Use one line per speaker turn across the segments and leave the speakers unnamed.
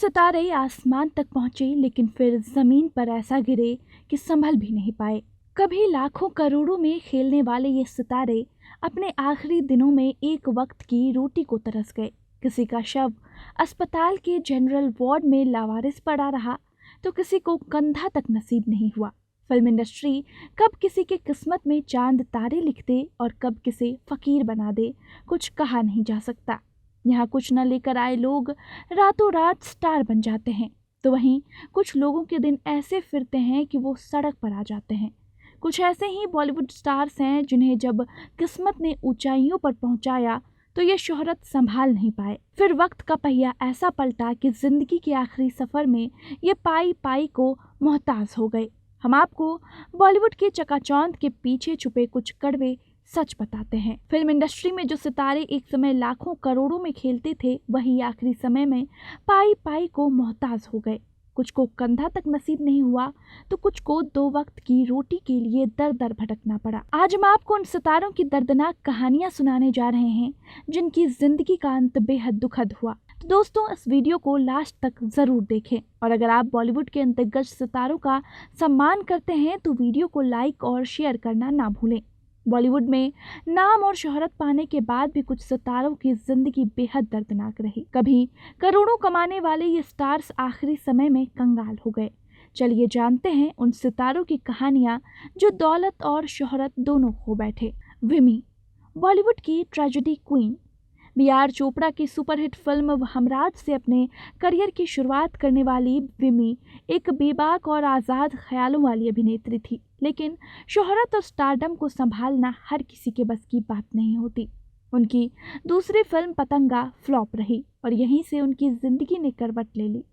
सितारे आसमान तक पहुंचे लेकिन फिर जमीन पर ऐसा गिरे कि संभल भी नहीं पाए। कभी लाखों करोड़ों में खेलने वाले ये सितारे अपने आखिरी दिनों में एक वक्त की रोटी को तरस गए। किसी का शव अस्पताल के जनरल वार्ड में लावारिस पड़ा रहा तो किसी को कंधा तक नसीब नहीं हुआ। फिल्म इंडस्ट्री कब किसी के किस्मत में चांद तारे लिख दे और कब किसे फकीर बना दे, कुछ कहा नहीं जा सकता। यहाँ कुछ न लेकर आए लोग रातों रात स्टार बन जाते हैं, तो वहीं कुछ लोगों के दिन ऐसे फिरते हैं कि वो सड़क पर आ जाते हैं। कुछ ऐसे ही बॉलीवुड स्टार्स हैं जिन्हें जब किस्मत ने ऊंचाइयों पर पहुंचाया तो ये शोहरत संभाल नहीं पाए। फिर वक्त का पहिया ऐसा पलटा कि जिंदगी के आखिरी सफर में ये पाई पाई को मोहताज हो गए। हम आपको बॉलीवुड के चकाचौंध के पीछे छुपे कुछ कड़वे सच बताते हैं। फिल्म इंडस्ट्री में जो सितारे एक समय लाखों करोड़ों में खेलते थे, वही आखिरी समय में पाई पाई को मोहताज हो गए। कुछ को कंधा तक नसीब नहीं हुआ तो कुछ को दो वक्त की रोटी के लिए दर दर भटकना पड़ा। आज हम आपको उन सितारों की दर्दनाक कहानियां सुनाने जा रहे हैं जिनकी जिंदगी का अंत बेहद दुखद हुआ। तो दोस्तों, इस वीडियो को लास्ट तक जरूर देखें और अगर आप बॉलीवुड के अंतर्गत सितारों का सम्मान करते हैं तो वीडियो को लाइक और शेयर करना ना भूलें। बॉलीवुड में नाम और शोहरत पाने के बाद भी कुछ सितारों की जिंदगी बेहद दर्दनाक रही। कभी करोड़ों कमाने वाले ये स्टार्स आखिरी समय में कंगाल हो गए। चलिए जानते हैं उन सितारों की कहानियां जो दौलत और शोहरत दोनों खो बैठे। विमी, बॉलीवुड की ट्रेजेडी क्वीन। बी.आर. चोपड़ा की सुपरहिट फिल्म हमराज से अपने करियर की शुरुआत करने वाली विमी एक बेबाक और आज़ाद ख्यालों वाली अभिनेत्री थी, लेकिन शोहरत और स्टारडम को संभालना हर किसी के बस की बात नहीं होती। उनकी दूसरी फिल्म पतंगा फ्लॉप रही और यहीं से उनकी जिंदगी ने करवट ले ली।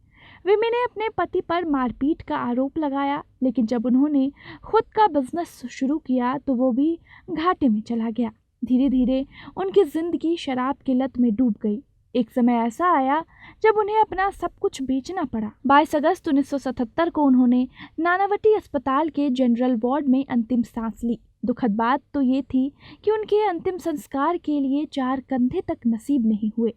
विमी ने अपने पति पर मारपीट का आरोप लगाया, लेकिन जब उन्होंने खुद का बिजनेस शुरू किया तो वो भी घाटे में चला गया। धीरे धीरे उनकी जिंदगी शराब की लत में डूब गई। एक समय ऐसा आया जब उन्हें अपना सब कुछ बेचना पड़ा। 22 अगस्त 1977 को उन्होंने नानावटी अस्पताल के जनरल वार्ड में अंतिम सांस ली। दुखद बात तो ये थी कि उनके अंतिम संस्कार के लिए 4 कंधे तक नसीब नहीं हुए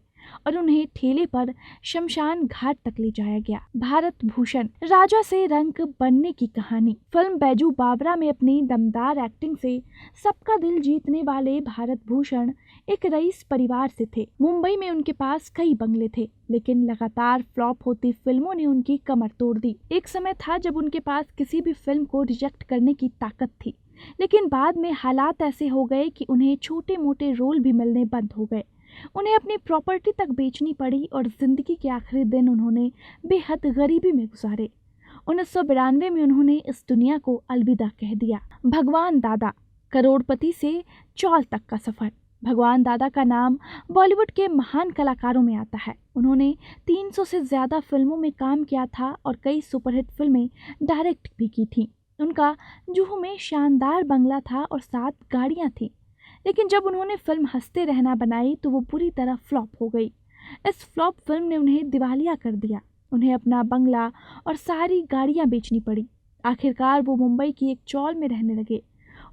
और उन्हें ठेले पर शमशान घाट तक ले जाया गया। भारत भूषण, राजा से रंक बनने की कहानी। फिल्म बैजू बावरा में अपनी दमदार एक्टिंग से सबका दिल जीतने वाले भारत भूषण एक रईस परिवार से थे। मुंबई में उनके पास कई बंगले थे, लेकिन लगातार फ्लॉप होती फिल्मों ने उनकी कमर तोड़ दी। एक समय था जब उनके पास किसी भी फिल्म को रिजेक्ट करने की ताकत थी, लेकिन बाद में हालात ऐसे हो गए कि उन्हें छोटे मोटे रोल भी मिलने बंद हो गए। उन्हें अपनी प्रॉपर्टी तक बेचनी पड़ी और जिंदगी के आखिरी दिन उन्होंने बेहद गरीबी में गुजारे। 1992 में उन्होंने इस दुनिया को अलविदा कह दिया। भगवान दादा, करोड़पति से चौल तक का सफर। भगवान दादा का नाम बॉलीवुड के महान कलाकारों में आता है। उन्होंने 300 से ज्यादा फिल्मों में काम किया था और कई सुपरहिट फिल्में डायरेक्ट भी की थी। उनका जुहू में शानदार बंगला था और 7 गाड़ियां थी, लेकिन जब उन्होंने फिल्म हंसते रहना बनाई तो वो पूरी तरह फ्लॉप हो गई। इस फ्लॉप फिल्म ने उन्हें दिवालिया कर दिया। उन्हें अपना बंगला और सारी गाड़ियां बेचनी पड़ी। आखिरकार वो मुंबई की एक चौल में रहने लगे।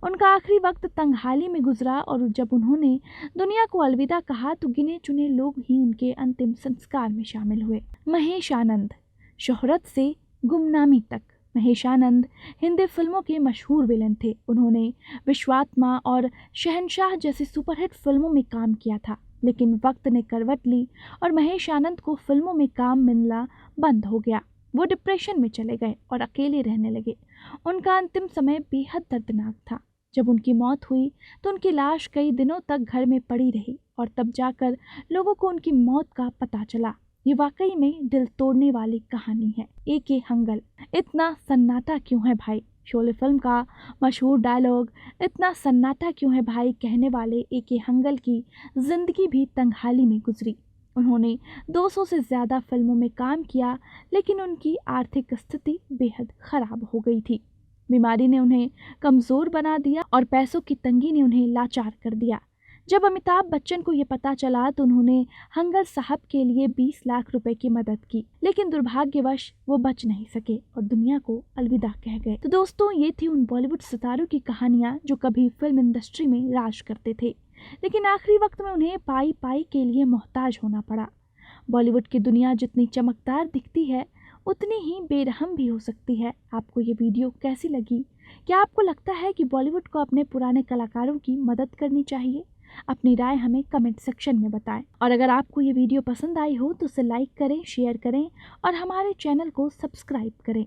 उनका आखिरी वक्त तंगहाली में गुजरा और जब उन्होंने दुनिया को अलविदा कहा तो गिने चुने लोग ही उनके अंतिम संस्कार में शामिल हुए। महेश आनंद, शोहरत से गुमनामी तक। महेश आनंद हिंदी फिल्मों के मशहूर विलेन थे। उन्होंने विश्वात्मा और शहंशाह जैसी सुपरहिट फिल्मों में काम किया था, लेकिन वक्त ने करवट ली और महेश आनंद को फिल्मों में काम मिलना बंद हो गया। वो डिप्रेशन में चले गए और अकेले रहने लगे। उनका अंतिम समय बेहद दर्दनाक था। जब उनकी मौत हुई तो उनकी लाश कई दिनों तक घर में पड़ी रही और तब जाकर लोगों को उनकी मौत का पता चला। ये वाकई में दिल तोड़ने वाली कहानी है। ए.के. हंगल, इतना सन्नाटा क्यों है भाई। शोले फिल्म का मशहूर डायलॉग इतना सन्नाटा क्यों है भाई कहने वाले ए.के. हंगल की जिंदगी भी तंगहाली में गुजरी। उन्होंने 200 से ज़्यादा फिल्मों में काम किया, लेकिन उनकी आर्थिक स्थिति बेहद खराब हो गई थी। बीमारी ने उन्हें कमज़ोर बना दिया और पैसों की तंगी ने उन्हें लाचार कर दिया। जब अमिताभ बच्चन को ये पता चला तो उन्होंने हंगल साहब के लिए 20 लाख रुपए की मदद की, लेकिन दुर्भाग्यवश वो बच नहीं सके और दुनिया को अलविदा कह गए। तो दोस्तों, ये थी उन बॉलीवुड सितारों की कहानियां जो कभी फिल्म इंडस्ट्री में राज करते थे, लेकिन आखिरी वक्त में उन्हें पाई पाई के लिए मोहताज होना पड़ा। बॉलीवुड की दुनिया जितनी चमकदार दिखती है उतनी ही बेरहम भी हो सकती है। आपको ये वीडियो कैसी लगी? क्या आपको लगता है कि बॉलीवुड को अपने पुराने कलाकारों की मदद करनी चाहिए? अपनी राय हमें कमेंट सेक्शन में बताएं। और अगर आपको ये वीडियो पसंद आई हो तो उसे लाइक करें, शेयर करें और हमारे चैनल को सब्सक्राइब करें।